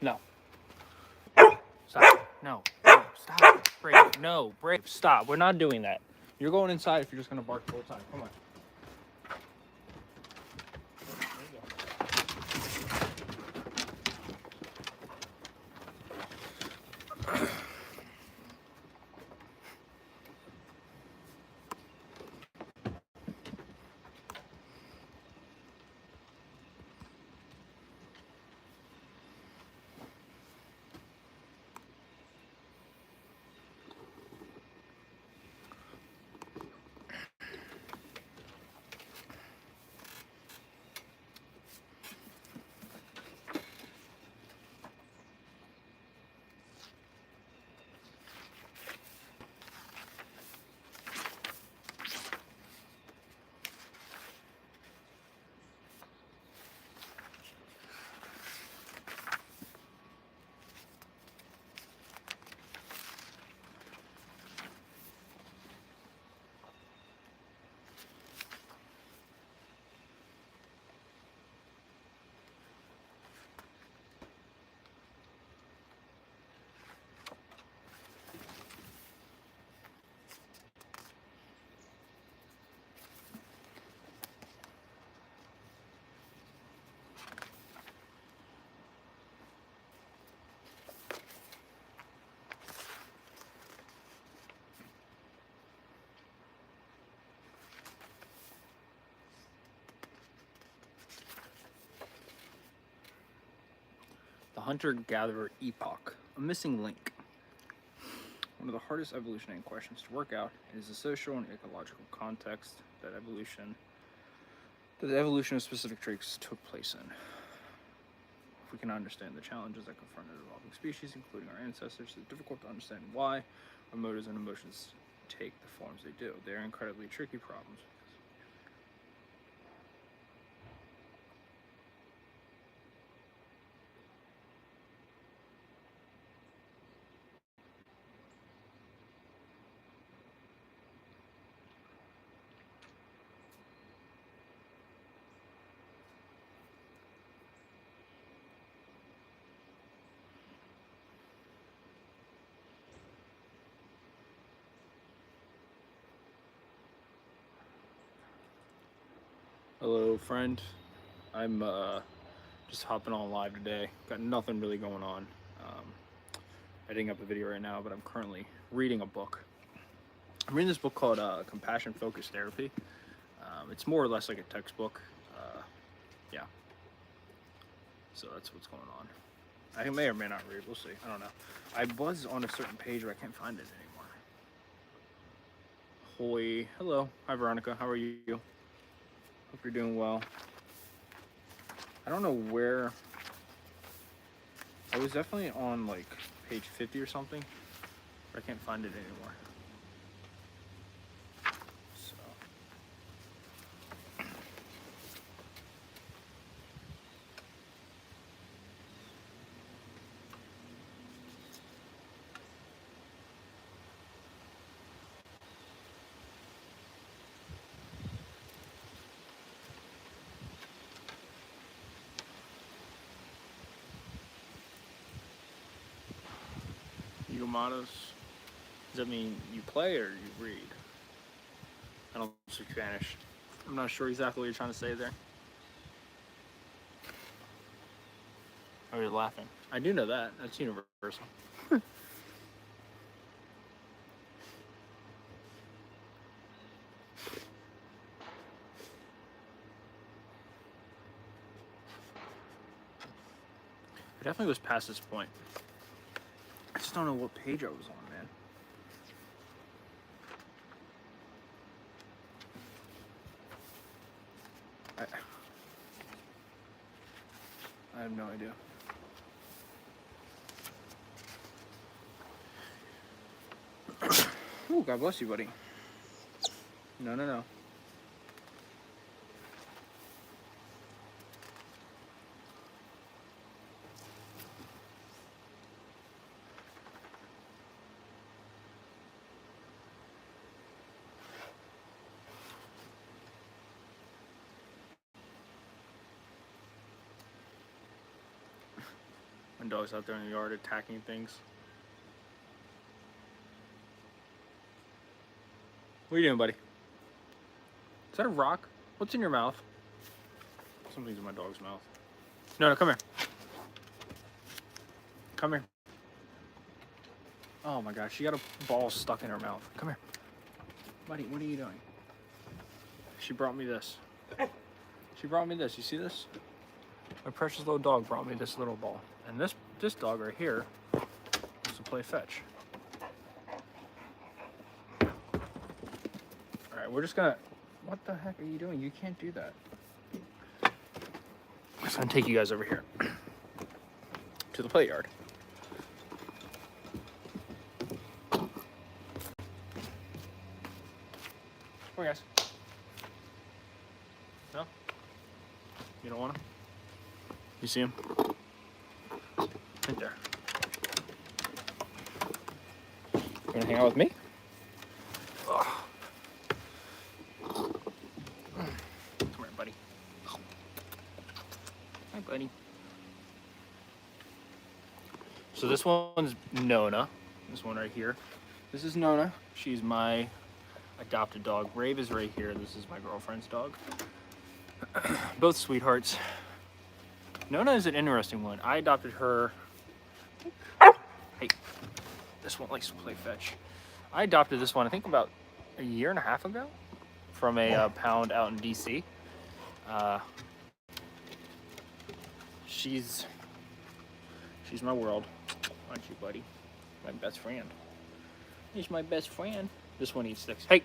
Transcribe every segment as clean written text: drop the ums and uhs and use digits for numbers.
No. Stop. No. No. Stop. Brave. No. Brave. Stop. We're not doing that. You're going inside if you're just gonna bark the whole time. Come on. The hunter-gatherer epoch, a missing link. One of the hardest evolutionary questions to work out is the social and ecological context that the evolution of specific traits took place in. If we can understand the challenges that confronted evolving species, including our ancestors, it's difficult to understand why our motives and emotions take the forms they do. They are incredibly tricky problems. Hello, friend. I'm just hopping on live today. Got nothing really going on. Editing up a video right now, but I'm currently reading a book. I'm reading this book called Compassion Focused Therapy. It's more or less like a textbook. Yeah. So that's what's going on. I may or may not read. We'll see. I don't know. I was on a certain page, but I can't find it anymore. Hoy. Hello. Hi, Veronica. How are you? Hope you're doing well. I don't know where. I was definitely on like page 50 or something, but I can't find it anymore. So. Yumanos. Does that mean you play or you read? I don't speak Spanish. I'm not sure exactly what you're trying to say there. Oh, you're laughing. I do know that. That's universal. I definitely was past this point. I just don't know what page I was on, man. I have no idea. Ooh, God bless you, buddy. No. My dog's out there in the yard attacking things. What are you doing, buddy? Is that a rock? What's in your mouth? Something's in my dog's mouth. No, come here. Come here. Oh my gosh, she got a ball stuck in her mouth. Come here. Buddy, what are you doing? She brought me this. She brought me this. You see this? My precious little dog brought me this little ball. And this dog right here wants to play fetch. Alright, we're just gonna... What the heck are you doing? You can't do that. I'm just gonna take you guys over here to the play yard. Come on, guys. No? You don't want him? You see him? Right there. You wanna hang out with me? Ugh. Come here, buddy. Hi, buddy. So this one's Nona. This one right here. This is Nona. She's my adopted dog. Rave is right here. This is my girlfriend's dog. Both sweethearts. Nona is an interesting one. I adopted her. Hey, this one likes to play fetch. I adopted this one, I think about a year and a half ago from a pound out in DC. She's my world, aren't you, buddy? My best friend. He's my best friend. This one eats sticks. Hey!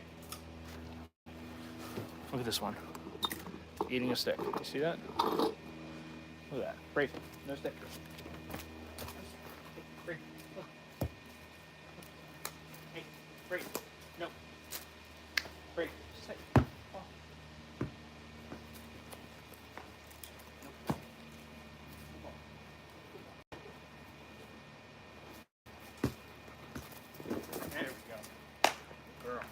Look at this one. Eating a stick. You see that? Look at that. Brave. No stick. Brave. Look. Hey, Brave. No. Brave. Sit. Oh. No. There we go. Girl.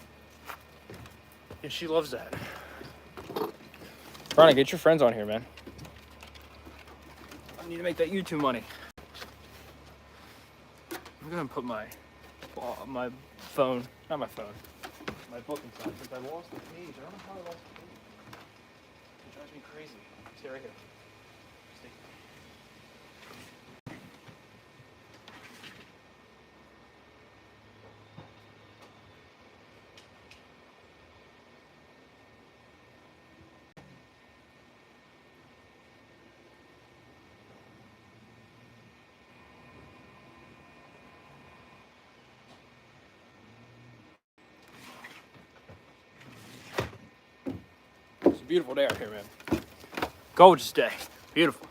And she loves that. Ronnie, get your friends on here, man. I need to make that YouTube money. I'm gonna put my phone, not my phone, my book inside since I lost the page. I don't know how I lost the page. It drives me crazy. Stay right here. Stay. It's a beautiful day out here, man. Gorgeous day. Beautiful.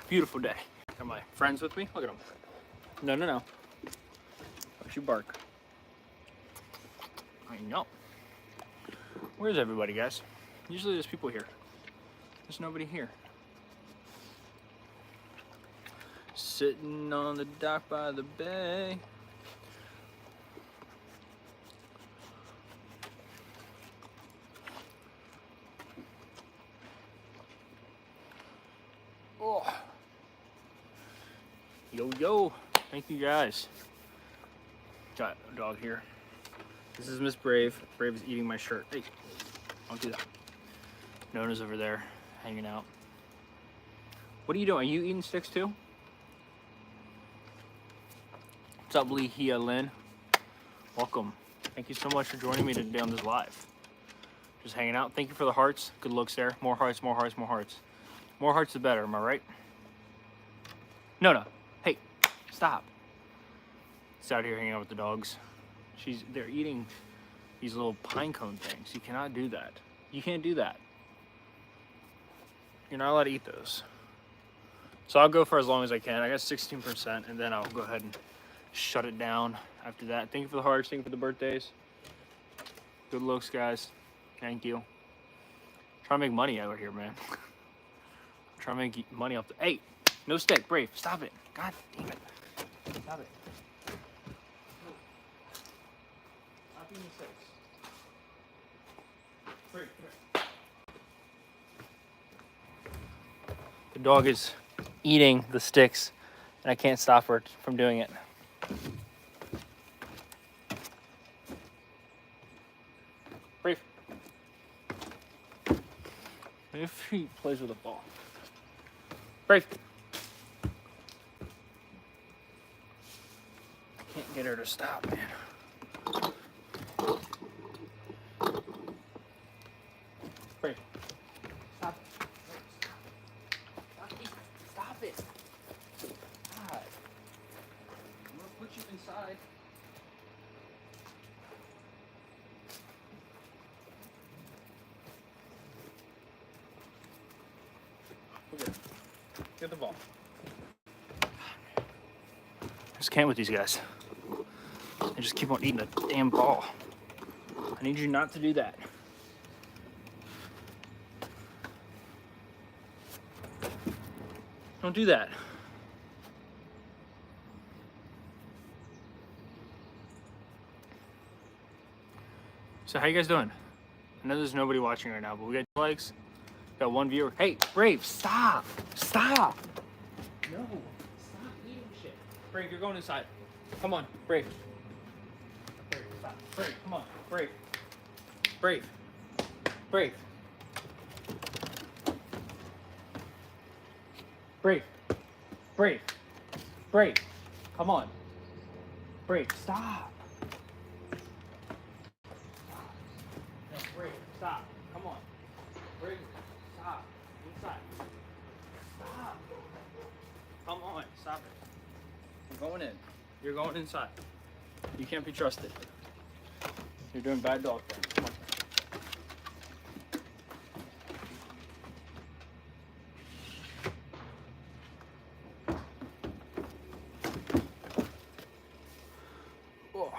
Beautiful day. Got my friends with me. Look at them. No. Don't you bark. I know. Where's everybody, guys? Usually there's people here. There's nobody here. Sitting on the dock by the bay. Oh. Yo. Thank you, guys. Got a dog here. This is Miss Brave. Brave is eating my shirt. Hey, don't do that. Nona's over there, hanging out. What are you doing? Are you eating sticks too? What's up, Lehia Lynn? Welcome. Thank you so much for joining me today on this live. Just hanging out. Thank you for the hearts. Good looks there. More hearts, more hearts, more hearts. More hearts the better, am I right? No. Hey, stop. It's out here hanging out with the dogs. They're eating these little pine cone things. You cannot do that. You can't do that. You're not allowed to eat those. So I'll go for as long as I can. I got 16%, and then I'll go ahead and shut it down after that. Thank you for the hearts. Thank you for the birthdays. Good looks, guys. Thank you. Trying to make money out here, man. Trying to make money off the... Hey, no stick, Brave. Stop it. God damn it. Stop it. Stop eating the sticks. Brave, come here. The dog is eating the sticks and I can't stop her from doing it. Brave. If he plays with a ball. Brave. Can't get her to stop, man. Brave. Stop it. Stop it. God. I'm gonna put you inside. Get the ball. I just can't with these guys. They just keep on eating the damn ball. I need you not to do that. Don't do that. So how you guys doing? I know there's nobody watching right now, but we got 2 likes. Got 1 viewer. Hey, Brave, stop! Stop! No, stop eating shit. Brave, you're going inside. Come on, Brave. Brave, stop. Brave, come on. Brave. Brave. Brave. Brave. Brave. Brave. Come on. Brave, stop. No, Brave, stop. Come on. Brave, stop. Inside. Stop. Come on, stop it. You're going in. You're going inside. You can't be trusted. You're doing bad dog things. Come on. Oh.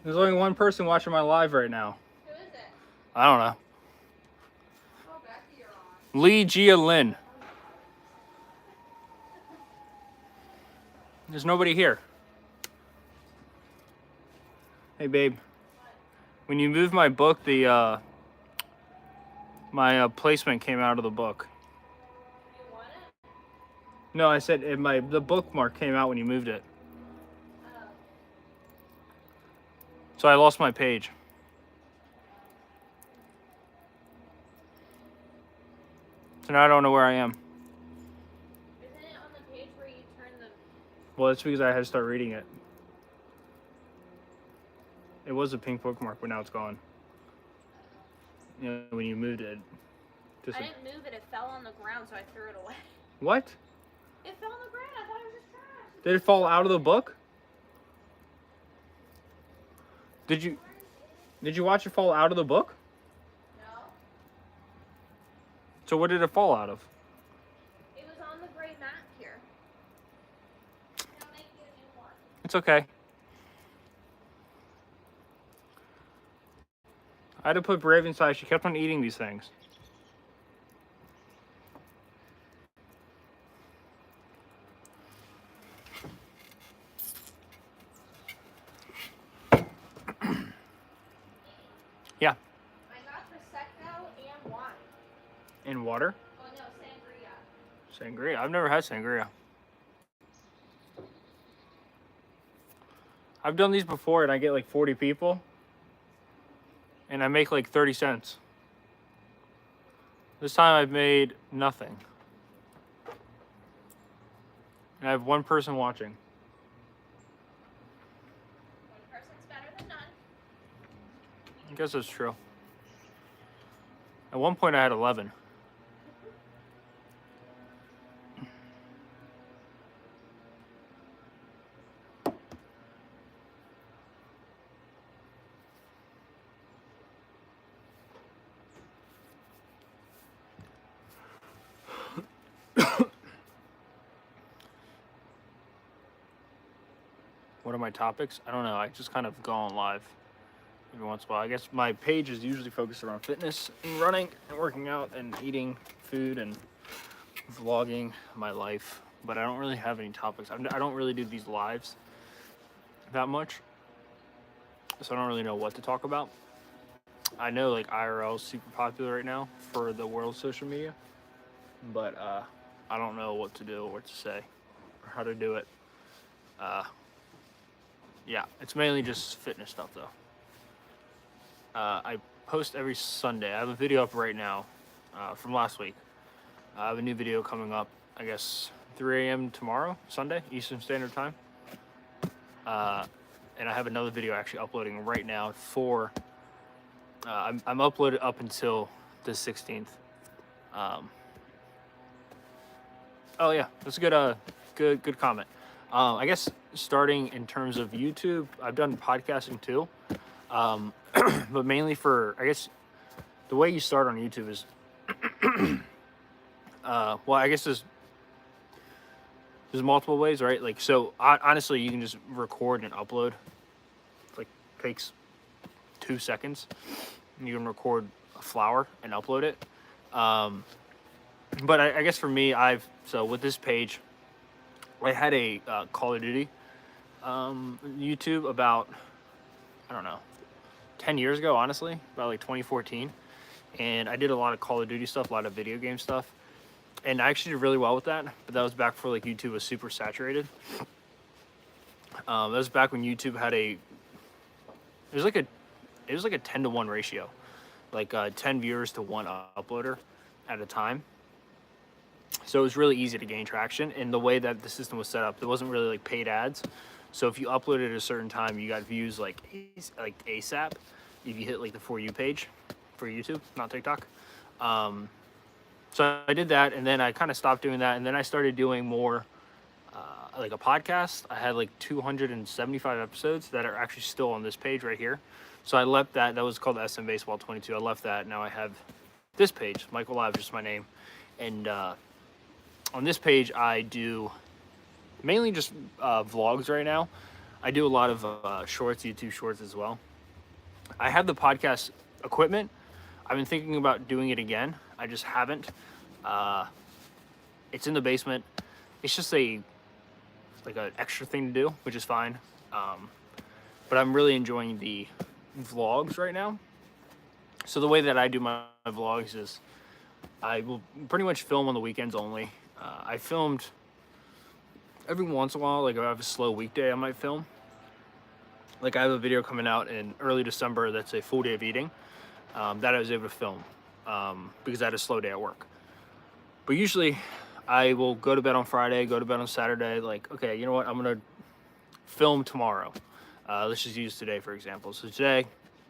There's only one person watching my live right now. Who is it? I don't know. Oh, Becky, you're on. Lee Gia Lynn. There's nobody here. Hey, babe. When you moved my book, the my placement came out of the book. You want it? No, I said the bookmark came out when you moved it. Oh. So I lost my page. So now I don't know where I am. Isn't it on the page where you turn the... Well, it's because I had to start reading it. It was a pink bookmark, but now it's gone. You know, when you moved it. I didn't move it. It fell on the ground, so I threw it away. What? It fell on the ground. I thought it was just trash. Did it fall out of the book? Did you watch it fall out of the book? No. So what did it fall out of? It was on the gray mat here. I'll make you a new one. It's okay. I had to put Brave inside. She kept on eating these things. Yeah. I got Prosecco and wine. In water? Oh, no, sangria. Sangria. I've never had sangria. I've done these before and I get like 40 people. And I make like 30 cents. This time I've made nothing. And I have 1 person watching. One person's better than none. I guess that's true. At one point I had 11. What are my topics? I don't know. I just kind of go on live every once in a while. I guess my page is usually focused around fitness and running and working out and eating food and vlogging my life, but I don't really have any topics. I don't really do these lives that much, so I don't really know what to talk about. I know like IRL is super popular right now for the world of social media, but I don't know what to do or what to say or how to do it. Yeah, it's mainly just fitness stuff though. I post every Sunday. I have a video up right now from last week. I have a new video coming up, I guess 3 a.m. tomorrow, Sunday, Eastern Standard Time. And I have another video actually uploading right now for, I'm uploaded up until the 16th. Oh yeah, that's a good comment. I guess starting in terms of YouTube, I've done podcasting too. But mainly for, I guess, the way you start on YouTube is, well, I guess there's multiple ways, right? Like, so honestly, you can just record and upload. Like, takes 2 seconds. You can record a flower and upload it. But I guess for me, so with this page, I had a Call of Duty YouTube about, I don't know, 10 years ago, honestly, about like 2014. And I did a lot of Call of Duty stuff, a lot of video game stuff. And I actually did really well with that, but that was back before like YouTube was super saturated. That was back when YouTube had it was like a 10-to-1 ratio, like 10 viewers to 1 uploader at a time. So it was really easy to gain traction. And the way that the system was set up, there wasn't really like paid ads. So if you uploaded at a certain time, you got views like ASAP. If you hit like the For You page for YouTube, not TikTok. So I did that, and then I kind of stopped doing that, and then I started doing more like a podcast. I had like 275 episodes that are actually still on this page right here. So I left that. That was called SM Baseball 22. I left that. Now I have this page, Michael Live, just my name. And on this page, I do mainly just vlogs right now. I do a lot of shorts, YouTube shorts as well. I have the podcast equipment. I've been thinking about doing it again. I just haven't. It's in the basement. It's just like an extra thing to do, which is fine. But I'm really enjoying the vlogs right now. So the way that I do my vlogs is I will pretty much film on the weekends only. I filmed every once in a while, like if I have a slow weekday, I might film. Like I have a video coming out in early December that's a full day of eating that I was able to film because I had a slow day at work. But usually I will go to bed on Friday, go to bed on Saturday, like, okay, you know what, I'm gonna film tomorrow. Let's just use today, for example. So today,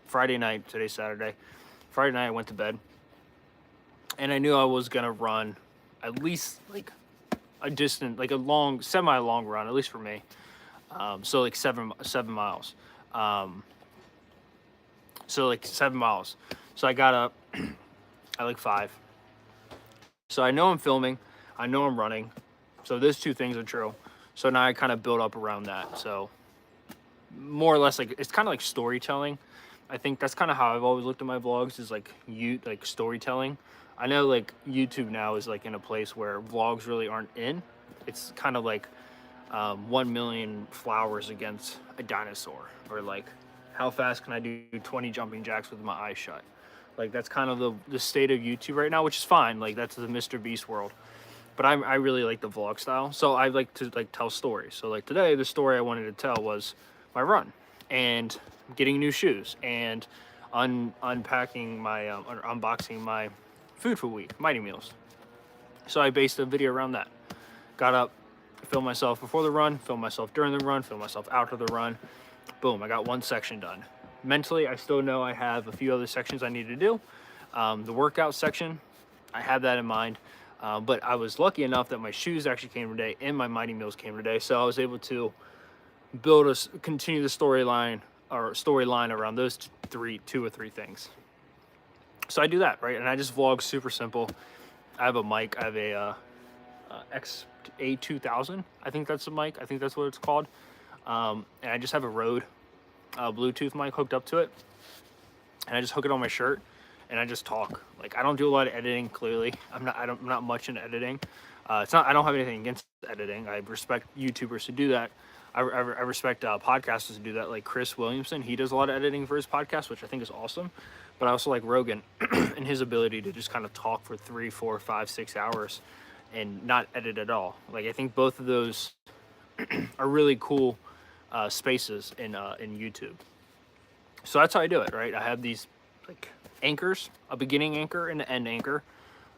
Friday night, today's Saturday. Friday night I went to bed and I knew I was gonna run at least like a distant, like a long, semi-long run, at least for me. So like seven miles. So like 7 miles. So I got up at like 5. So I know I'm filming, I know I'm running. So those two things are true. So now I kind of build up around that. So more or less, like it's kind of like storytelling. I think that's kind of how I've always looked at my vlogs, is like storytelling. I know like YouTube now is like in a place where vlogs really aren't in. It's kind of like 1 million flowers against a dinosaur, or like how fast can I do 20 jumping jacks with my eyes shut. Like that's kind of the state of YouTube right now, which is fine. Like that's the Mr. Beast world. But I really like the vlog style. So I like to like tell stories. So like today, the story I wanted to tell was my run and getting new shoes and unpacking my or unboxing my food for week, Mighty Meals. So I based a video around that. Got up, filmed myself before the run, filmed myself during the run, filmed myself after the run. Boom, I got one section done. Mentally, I still know I have a few other sections I need to do. The workout section, I have that in mind. But I was lucky enough that my shoes actually came today and my Mighty Meals came today. So I was able to continue the storyline around those two or three things. So I do that, right? And I just vlog super simple. I have a mic. I have a XA2000. I think that's the mic. I think that's what it's called. And I just have a Rode Bluetooth mic hooked up to it. And I just hook it on my shirt. and I just talk. Like, I don't do a lot of editing. Clearly, I'm not much into editing. It's not. I don't have anything against editing. I respect YouTubers who do that. I respect podcasters who do that, like Chris Williamson. He does a lot of editing for his podcast, which I think is awesome. But I also like Rogan and his ability to just kind of talk for 3, 4, 5, 6 hours and not edit at all. Like, I think both of those are really cool spaces in YouTube. So that's how I do it, right? I have these like anchors, a beginning anchor and an end anchor.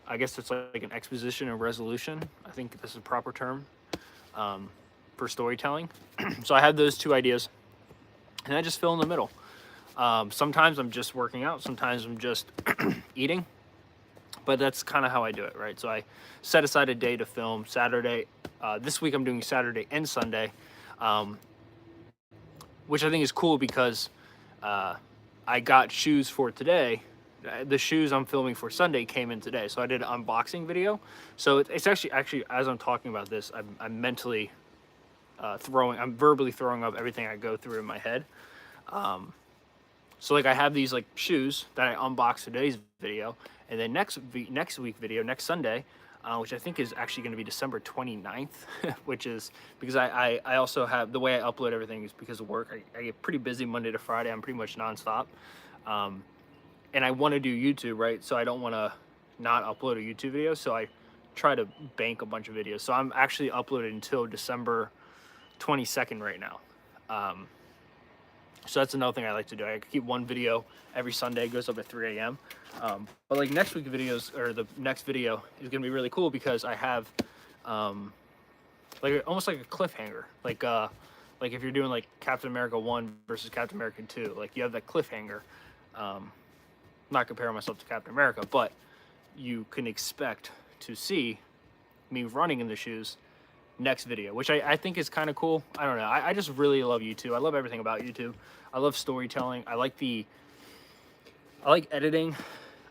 I guess it's like an exposition and resolution. I think this is a proper term for storytelling. So I have those two ideas, and I just fill in the middle. Sometimes I'm just working out, sometimes I'm just eating, but that's kind of how I do it, right? So I set aside a day to film Saturday. This week I'm doing Saturday and Sunday, which I think is cool because I got shoes for today. The shoes I'm filming for Sunday came in today, so I did an unboxing video. So it's actually as I'm talking about this, I'm mentally I'm verbally throwing up everything I go through in my head. So like I have these like shoes that I unboxed today's video, and then next week video, next Sunday, which I think is actually going to be December 29th, which is because I also have, the way I upload everything is because of work. I get pretty busy Monday to Friday. I'm pretty much nonstop. And I want to do YouTube, right? So I don't want to not upload a YouTube video. So I try to bank a bunch of videos. So I'm actually uploading until December 22nd right now. So that's another thing I like to do. I keep one video every Sunday. It goes up at 3 a.m. But like next week videos, or the next video is going to be really cool because I have like almost like a cliffhanger. Like if you're doing like Captain America 1 versus Captain America 2, like you have that cliffhanger. Not comparing myself to Captain America, but you can expect to see me running in the shoes next video, which I think is kind of cool. I don't know. I just really love YouTube. I love everything about YouTube. I love storytelling. I like editing.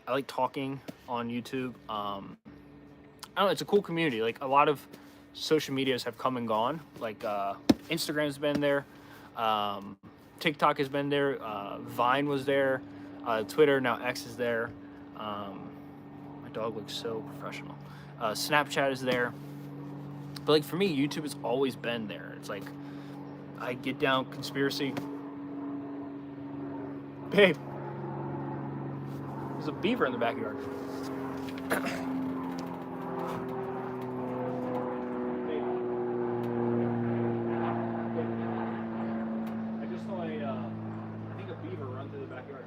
I like talking on YouTube. I don't know. It's a cool community. Like a lot of social medias have come and gone. Like Instagram's been there. TikTok has been there. Vine was there. Twitter, now X is there. My dog looks so professional. Snapchat is there. But like for me, YouTube has always been there. It's like I get down conspiracy. Babe, there's a beaver in the backyard. I just saw I think a beaver run through the backyard.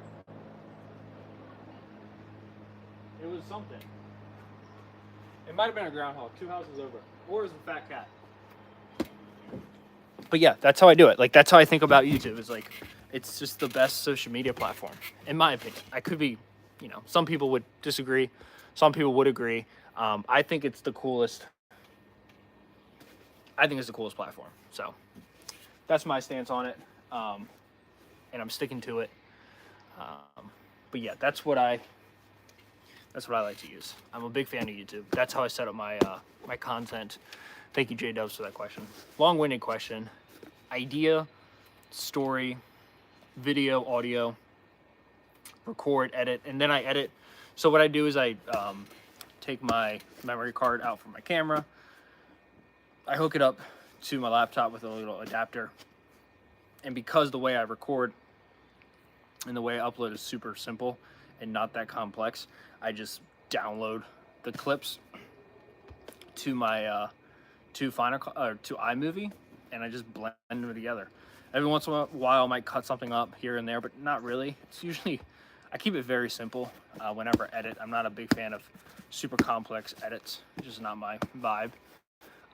It was something. It might have been a groundhog, 2 houses over. Or it was a fat cat. But yeah, that's how I do it. Like, that's how I think about YouTube. It's like, it's just the best social media platform, in my opinion. I could be, some people would disagree. Some people would agree. I think it's the coolest. I think it's the coolest platform. So that's my stance on it. And I'm sticking to it. But yeah, that's what I like to use. I'm a big fan of YouTube. That's how I set up my my content. Thank you, J-Dubs, for that question. Long-winded question. Idea, story, video, audio, record, edit, and then I edit. So what I do is I take my memory card out from my camera. I hook it up to my laptop with a little adapter. And because the way I record and the way I upload is super simple and not that complex, I just download the clips to my to iMovie, and I just blend them together. Every once in a while I might cut something up here and there, but not really. It's usually, I keep it very simple whenever I edit. I'm not a big fan of super complex edits. It's just not my vibe.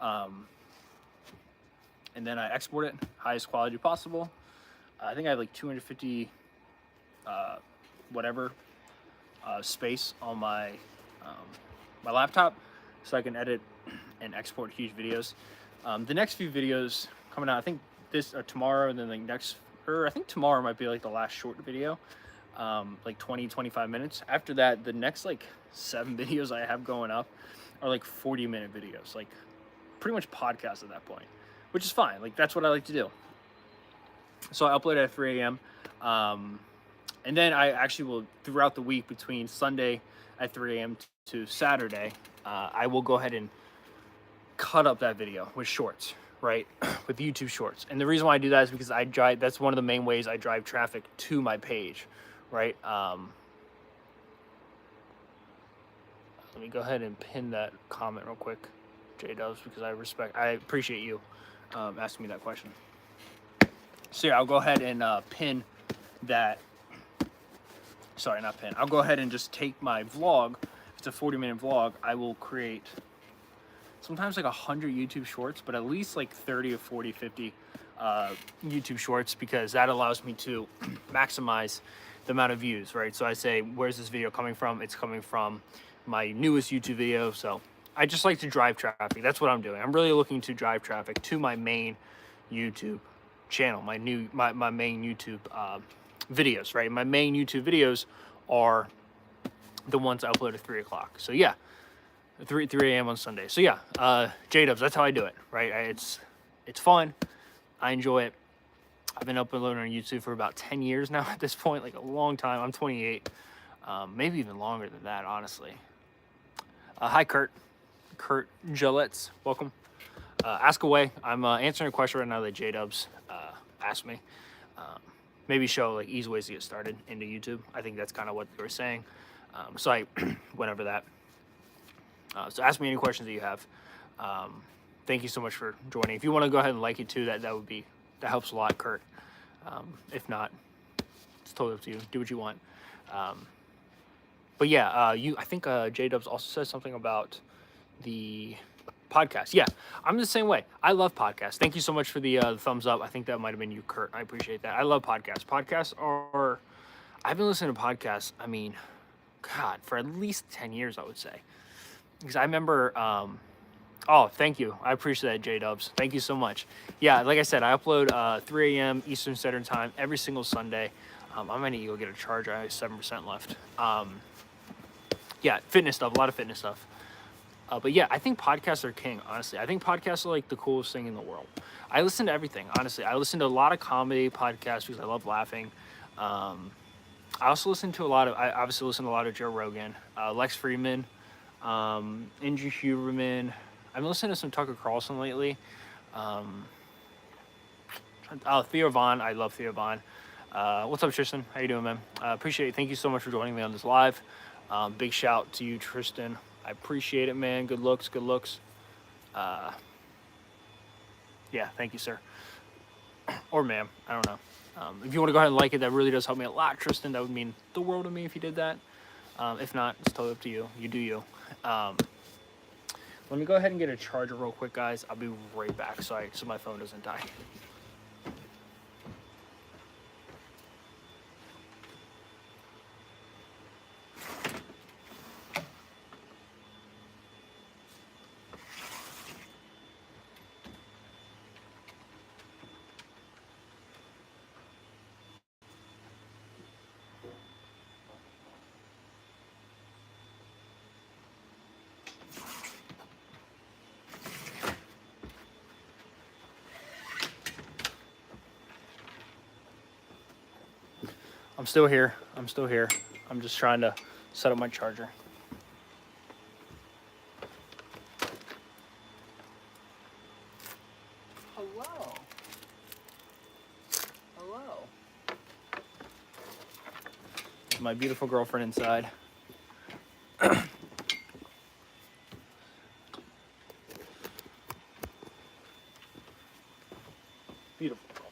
And then I export it highest quality possible. I think I have like 250 whatever space on my my laptop, so I can edit and export huge videos. The next few videos coming out, I think this or tomorrow, and then like I think tomorrow might be like the last short video, like 20-25 minutes. After that, the next like 7 videos I have going up are like 40-minute videos, like pretty much podcasts at that point, which is fine. Like that's what I like to do. So I upload at 3 a.m. And then I actually will, throughout the week between Sunday at 3 a.m. to Saturday, I will go ahead and cut up that video with shorts, right? With YouTube shorts. And the reason why I do that is because that's one of the main ways I drive traffic to my page, right? Let me go ahead and pin that comment real quick, J-Dubs, because I appreciate you asking me that question. So yeah, I'll go ahead and pin that. Sorry, not pin. I'll go ahead and just take my vlog. If it's a 40-minute vlog, I will create sometimes like 100 YouTube shorts, but at least like 30 or 40, 50 YouTube shorts, because that allows me to maximize the amount of views, right? So I say, where's this video coming from? It's coming from my newest YouTube video. So I just like to drive traffic. That's what I'm doing. I'm really looking to drive traffic to my main YouTube channel, my main YouTube videos, right? My main YouTube videos are the ones I upload at 3 o'clock. So yeah, 3 a.m. on Sunday. So yeah, J-Dubs, that's how I do it, right? It's fun. I enjoy it. I've been uploading on YouTube for about 10 years now at this point, like a long time. I'm 28, maybe even longer than that, honestly. Hi, Kurt Gillettes, welcome. Ask away. I'm answering a question right now that J-Dubs asked me. Maybe show like easy ways to get started into YouTube. I think that's kind of what they were saying. So I went over that. So ask me any questions that you have. Thank you so much for joining. If you want to go ahead and like it too, that helps a lot, Kurt. If not, it's totally up to you. Do what you want. But yeah, I think J-Dubs also says something about the podcast. Yeah, I'm the same way. I love podcasts. Thank you so much for the thumbs up. I think that might have been you, Kurt. I appreciate that. I love podcasts. I've been listening to podcasts, I mean, God, for at least 10 years, I would say. Because I remember, oh, thank you. I appreciate that, J-Dubs. Thank you so much. Yeah, like I said, I upload 3 a.m. Eastern Standard Time every single Sunday. I might need to go get a charger. I have 7% left. Yeah, fitness stuff, a lot of fitness stuff. But yeah, I think podcasts are king, honestly. I think podcasts are like the coolest thing in the world. I listen to everything, honestly. I listen to a lot of comedy podcasts because I love laughing. I also listen to I obviously listen to a lot of Joe Rogan, Lex Fridman, Andrew Huberman. I've been listening to some Tucker Carlson lately. Theo Vaughn. I love Theo Vaughn. What's up, Tristan? How you doing, man? Appreciate it. Thank you so much for joining me on this live. Big shout to you, Tristan. I appreciate it, man. Good looks. Yeah, thank you, sir. Or ma'am. I don't know. If you want to go ahead and like it, that really does help me a lot, Tristan. That would mean the world to me if you did that. If not, it's totally up to you. You do you. Let me go ahead and get a charger real quick, guys. I'll be right back so my phone doesn't die. I'm still here. I'm just trying to set up my charger. Hello. My beautiful girlfriend inside. Beautiful girlfriend.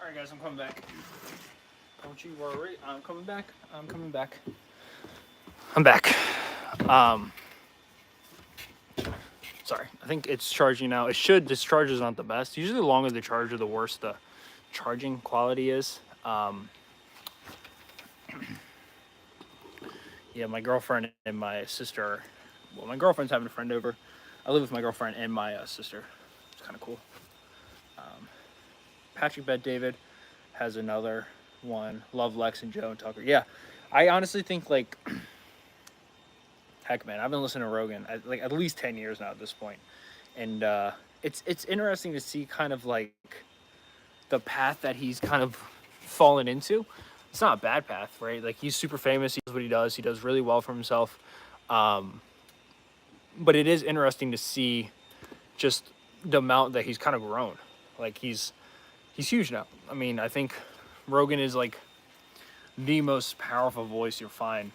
All right, guys, I'm coming back. Don't you worry, I'm coming back. I'm back. Sorry, I think it's charging now. This charger is not the best. Usually the longer the charger, the worse the charging quality is. yeah, my girlfriend and my sister. Well, my girlfriend's having a friend over. I live with my girlfriend and my sister. It's kind of cool. Patrick Bet David has another one. Love Lex and Joe and Tucker. Yeah, I honestly think like, heck, man, I've been listening to Rogan like at least 10 years now at this point, and it's interesting to see kind of like the path that he's kind of fallen into. It's not a bad path, right? Like he's super famous. He does what he does. He does really well for himself. Um, but it is interesting to see just the amount that he's kind of grown. Like he's huge now. I mean, I think Rogan is like the most powerful voice you'll find,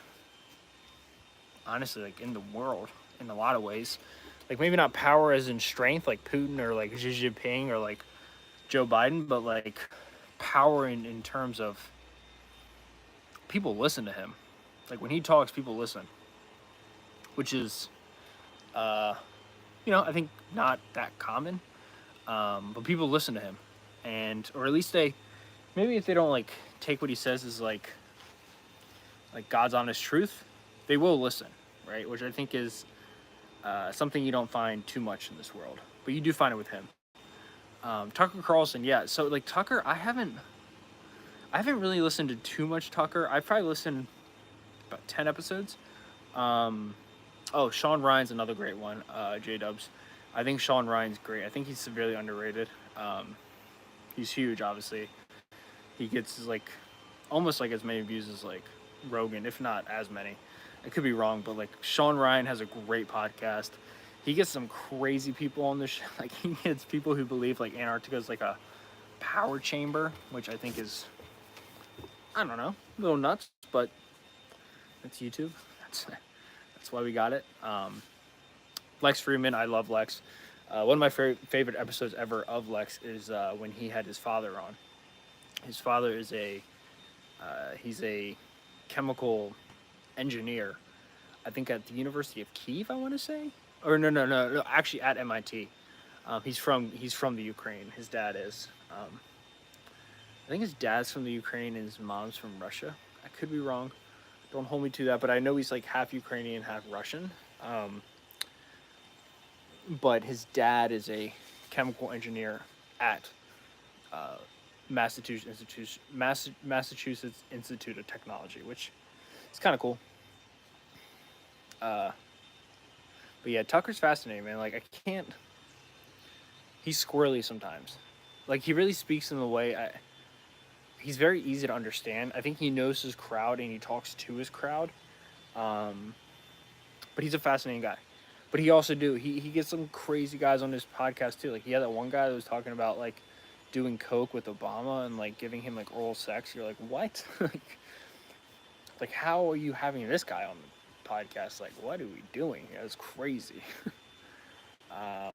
honestly, like in the world in a lot of ways. Like maybe not power as in strength, like Putin or like Xi Jinping or like Joe Biden, but like power in terms of people listen to him. Like when he talks, people listen, which is, I think not that common. But people listen to him, and or at least they, maybe if they don't like take what he says as like God's honest truth, they will listen, right? Which I think is something you don't find too much in this world, but you do find it with him. Tucker Carlson, yeah. So like Tucker, I haven't really listened to too much Tucker. I've probably listened about 10 episodes. Oh, Sean Ryan's another great one. J Dubs, I think Sean Ryan's great. I think he's severely underrated. He's huge, obviously. He gets like almost like as many views as like Rogan, if not as many. I could be wrong, but like Sean Ryan has a great podcast. He gets some crazy people on the show. Like he gets people who believe like Antarctica is like a power chamber, which I think is, I don't know, a little nuts, but it's YouTube. That's why we got it. Lex Friedman, I love Lex. One of my favorite episodes ever of Lex is when he had his father on. His father is he's a chemical engineer, I think at the University of Kiev, I want to say, or no, actually at MIT. He's from the Ukraine. His dad is. I think his dad's from the Ukraine and his mom's from Russia. I could be wrong. Don't hold me to that, but I know he's like half Ukrainian, half Russian. But his dad is a chemical engineer at Massachusetts Institute of Technology, which is kind of cool. But yeah, Tucker's fascinating, man. Like I can't. He's squirrely sometimes. Like he really speaks in the way he's very easy to understand. I think he knows his crowd and he talks to his crowd. But he's a fascinating guy. But he also he gets some crazy guys on his podcast too. Like he had that one guy that was talking about like doing coke with Obama and like giving him like oral sex. You're like, what? like how are you having this guy on the podcast? Like what are we doing? That's crazy. But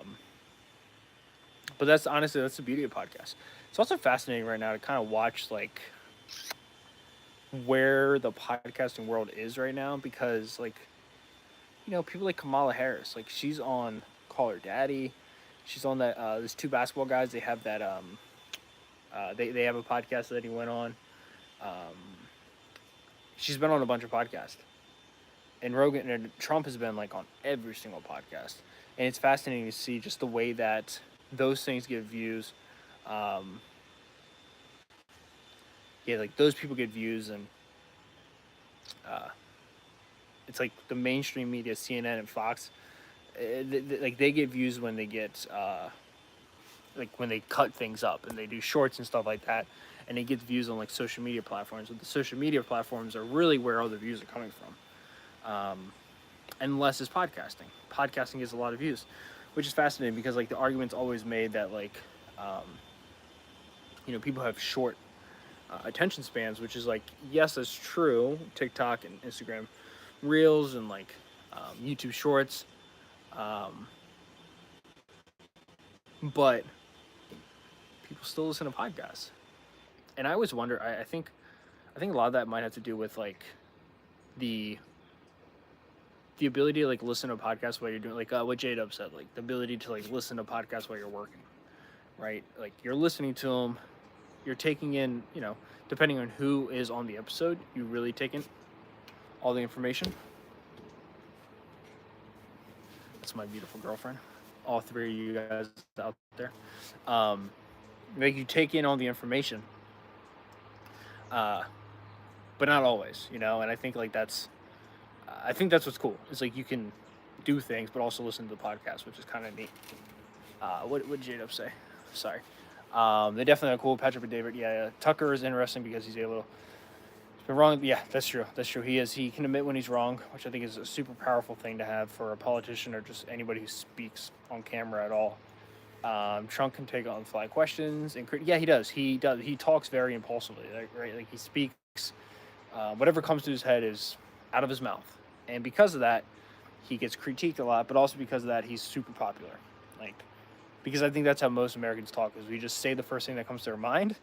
that's honestly that's the beauty of podcasts. It's also fascinating right now to kind of watch like where the podcasting world is right now, because like people like Kamala Harris, like she's on Call Her Daddy, she's on that there's two basketball guys, they have that they have a podcast that he went on. She's been on a bunch of podcasts, and Rogan and Trump has been like on every single podcast, and it's fascinating to see just the way that those things get views. Yeah, like those people get views, and it's like the mainstream media, CNN and Fox, like they get views when they get like when they cut things up and they do shorts and stuff like that, and it gets views on like social media platforms. But the social media platforms are really where all the views are coming from, unless it's podcasting. Podcasting gets a lot of views, which is fascinating because like the argument's always made that like people have short attention spans, which is like, yes, that's true. TikTok and Instagram Reels and like YouTube Shorts, but people still listen to podcasts, and I always wonder. I think a lot of that might have to do with like the ability to like listen to a podcast while you're doing like what J-Dub said, like the ability to like listen to podcasts while you're working, right? Like you're listening to them, you're taking in, depending on who is on the episode, you really take in all the information. That's my beautiful girlfriend. All three of you guys out there. Make you take in all the information. But not always, you know, and I think like that's what's cool. It's like you can do things, but also listen to the podcast, which is kind of neat. What did J-Dub say? Sorry. They definitely are cool. Patrick and David. Yeah, Tucker is interesting because he's able to. He's been wrong. Yeah, that's true. That's true. He can admit when he's wrong, which I think is a super powerful thing to have for a politician or just anybody who speaks on camera at all. Trump can take on fly questions and yeah, he does. He talks very impulsively, right? Like he speaks. Whatever comes to his head is out of his mouth, and because of that, he gets critiqued a lot. But also because of that, he's super popular. Like, because I think that's how most Americans talk, is we just say the first thing that comes to our mind.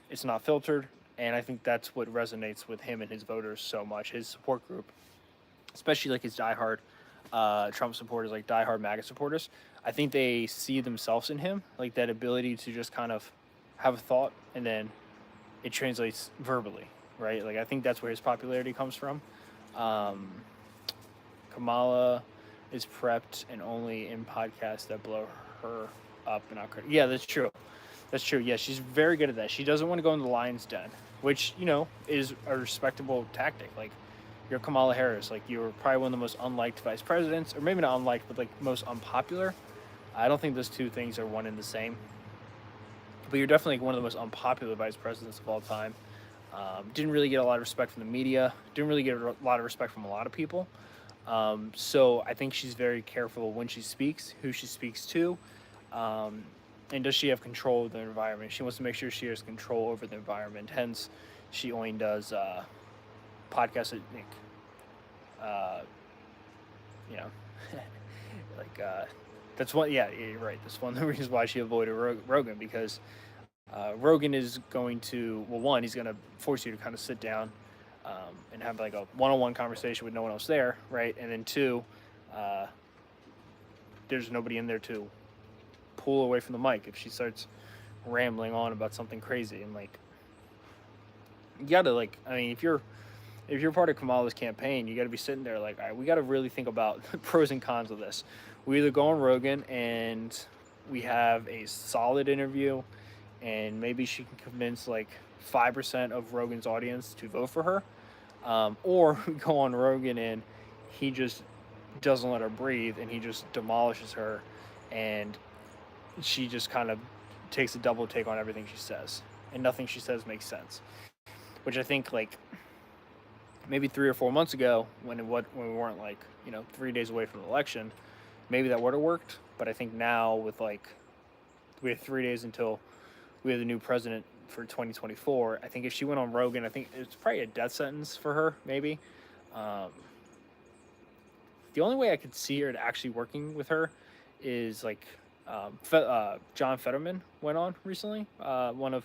It's not filtered, and I think that's what resonates with him and his voters so much. His support group, especially like his diehard Trump supporters, like diehard MAGA supporters, I think they see themselves in him, like that ability to just kind of have a thought and then it translates verbally, right? Like I think that's where his popularity comes from. Kamala is prepped and only in podcasts that blow her up and not credit. Yeah, that's true. That's true. Yeah, she's very good at that. She doesn't want to go in the lion's den, which, you know, is a respectable tactic. Like, you're Kamala Harris. Like, you're probably one of the most unliked vice presidents, or maybe not unliked, but like most unpopular. I don't think those two things are one and the same. But you're definitely like one of the most unpopular vice presidents of all time. Didn't really get a lot of respect from the media. Didn't really get a lot of respect from a lot of people. So I think she's very careful when she speaks, who she speaks to, and does she have control of the environment. She wants to make sure she has control over the environment. Hence, she only does podcasts that, you know, like that's one. Yeah, you're right. That's one of the reasons why she avoided Rogan, because Rogan is going to, well, one, he's going to force you to kind of sit down and have like a one-on-one conversation with no one else there, right? And then two, there's nobody in there to pull away from the mic if she starts rambling on about something crazy. And like, you gotta, like, I mean, if you're part of Kamala's campaign, you gotta be sitting there like, all right, we gotta really think about the pros and cons of this. We either go on Rogan and we have a solid interview and maybe she can convince like 5% of Rogan's audience to vote for her, or we go on Rogan and he just doesn't let her breathe and he just demolishes her and she just kind of takes a double take on everything she says and nothing she says makes sense. Which I think, like, maybe 3 or 4 months ago when we weren't like, you know, 3 days away from the election, maybe that would have worked. But I think now with like, we have 3 days until we have the new president for 2024. I think if she went on Rogan, I think it's probably a death sentence for her, maybe. The only way I could see her actually working with her is like John Fetterman went on recently, one of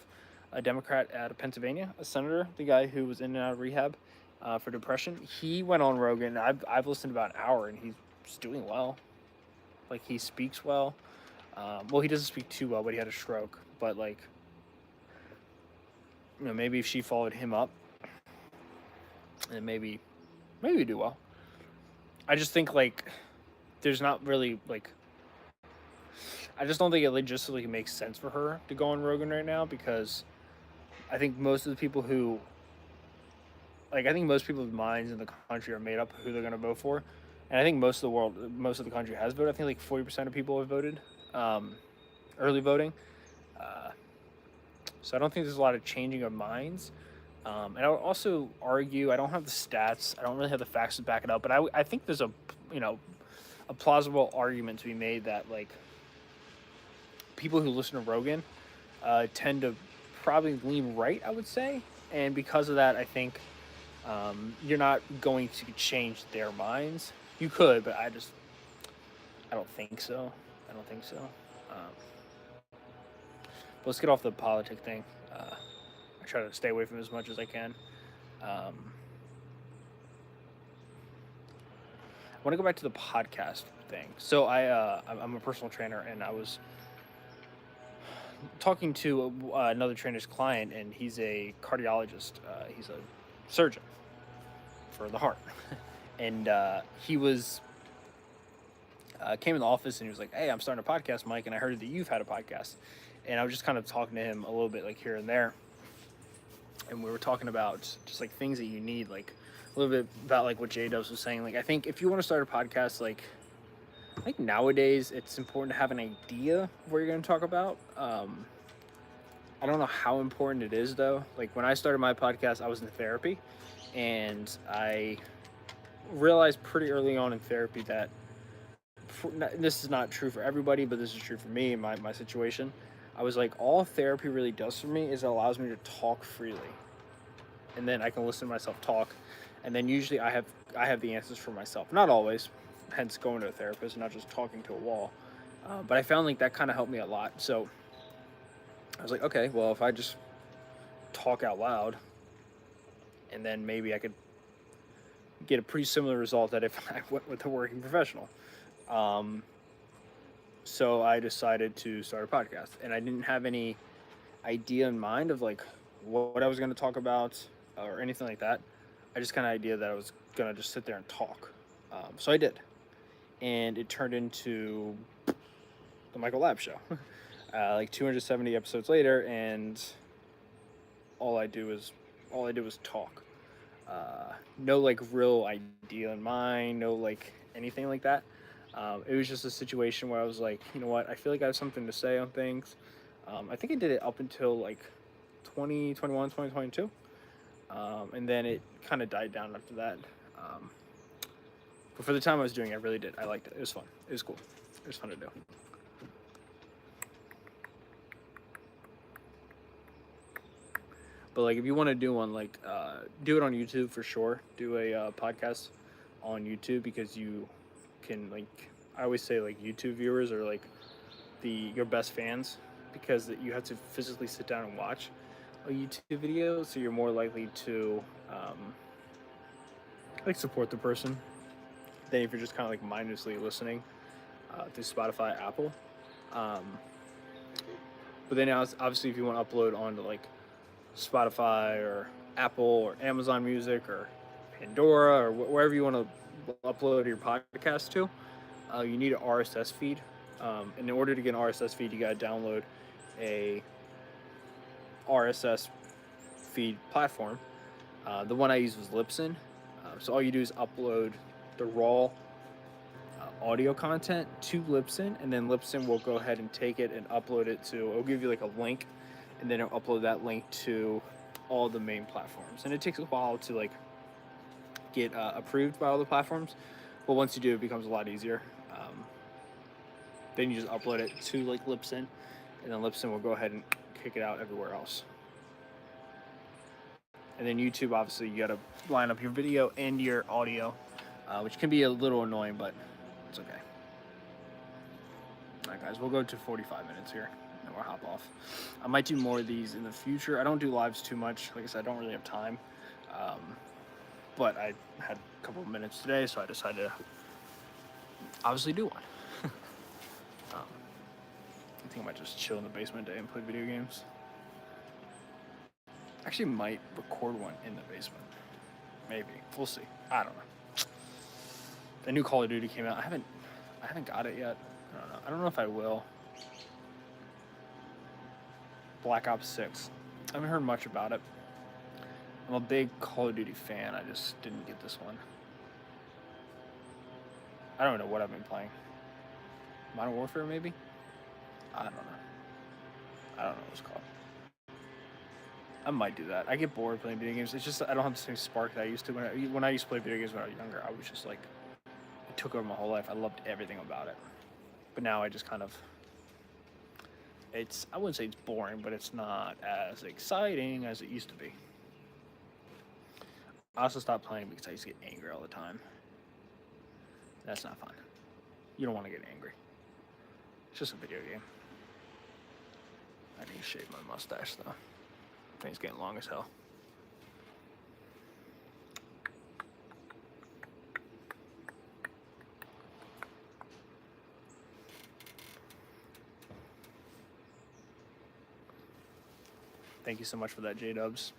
a Democrat out of Pennsylvania, a senator, the guy who was in and out of rehab for depression. He went on Rogan. I've listened about an hour and he's doing well. Like, he speaks well. Well, he doesn't speak too well, but he had a stroke. But like, you know, maybe if she followed him up, and maybe do well. I just think like there's not really like, I just don't think it logistically makes sense for her to go on Rogan right now, because I think most of the people who, like, I think most people's minds in the country are made up who they're going to vote for. And I think most of the country has voted. I think like 40% of people have voted, early voting. So I don't think there's a lot of changing of minds. And I would also argue, I don't have the stats, I don't really have the facts to back it up, but I think there's a plausible argument to be made that like people who listen to Rogan tend to probably lean right, I would say. And because of that, I think you're not going to change their minds. You could, but I don't think so. Let's get off the politic thing. I try to stay away from it as much as I can. I want to go back to the podcast thing. So I'm a personal trainer, and I was talking to another trainer's client, and he's a cardiologist. He's a surgeon. for the heart. And he was came in the office and he was like, "Hey, I'm starting a podcast, Mike, and I heard that you've had a podcast." And I was just kind of talking to him a little bit like here and there, and we were talking about just like things that you need, like a little bit about like what J-Dubs was saying. Like, I think if you want to start a podcast, like I think nowadays it's important to have an idea of what you're going to talk about. I don't know how important it is though. Like when I started my podcast, I was in therapy, and I realized pretty early on in therapy that this is not true for everybody, but this is true for me in my situation. I was like, all therapy really does for me is it allows me to talk freely, and then I can listen to myself talk, and then usually I have the answers for myself. Not always, hence going to a therapist and not just talking to a wall. But I found like that kind of helped me a lot. So I was like, okay, well, if I just talk out loud, and then maybe I could get a pretty similar result that if I went with a working professional. So I decided to start a podcast, and I didn't have any idea in mind of like what I was going to talk about or anything like that. I just kind of idea that I was going to just sit there and talk. So I did, and it turned into the Michael Lab Show. Like 270 episodes later, and all I did was talk. No like real idea in mind, no like anything like that. It was just a situation where I was like, you know what, I feel like I have something to say on things. I think I did it up until like 2021, 2022. And then it kind of died down after that. But for the time I was doing it, I really did. I liked it. It was fun. It was cool. It was fun to do. But like, if you want to do one, like, do it on YouTube for sure. Do a podcast on YouTube, because you can, like, I always say like YouTube viewers are like your best fans, because you have to physically sit down and watch a YouTube video, so you're more likely to like support the person than if you're just kind of like mindlessly listening through Spotify, Apple. But then obviously if you want to upload onto like Spotify or Apple or Amazon Music or Pandora or wherever you want to upload your podcast to, you need an RSS feed. And in order to get an RSS feed, you got to download a RSS feed platform. The one I used was Libsyn. So all you do is upload the raw audio content to Libsyn, and then Libsyn will go ahead and take it and upload it to, it'll give you like a link, and then it'll upload that link to all the main platforms. And it takes a while to like get approved by all the platforms, but once you do, it becomes a lot easier. Then you just upload it to like Libsyn, and then Libsyn will go ahead and kick it out everywhere else. And then YouTube, obviously, you got to line up your video and your audio, which can be a little annoying, but it's okay. All right, guys, we'll go to 45 minutes here, and we'll hop off. I might do more of these in the future. I don't do lives too much. Like I said, I don't really have time. But I had a couple of minutes today, so I decided to obviously do one. I think I might just chill in the basement today and play video games. Actually might record one in the basement. Maybe. We'll see. I don't know. The new Call of Duty came out. I haven't got it yet. I don't know if I will. Black Ops 6. I haven't heard much about it. I'm a big Call of Duty fan. I just didn't get this one. I don't know what I've been playing. Modern Warfare, maybe? I don't know. I don't know what it's called. I might do that. I get bored playing video games. It's just I don't have the same spark that I used to when I used to play video games when I was younger. I was just like, it took over my whole life. I loved everything about it. But now I just kind of, I wouldn't say it's boring, but it's not as exciting as it used to be. I also stopped playing because I used to get angry all the time. That's not fun. You don't want to get angry. It's just a video game. I need to shave my mustache though. I think it's getting long as hell. Thank you so much for that, J-Dubs.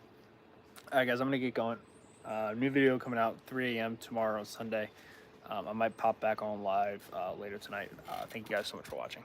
Alright guys, I'm gonna get going. New video coming out 3 a.m. tomorrow, Sunday. I might pop back on live later tonight. Thank you guys so much for watching.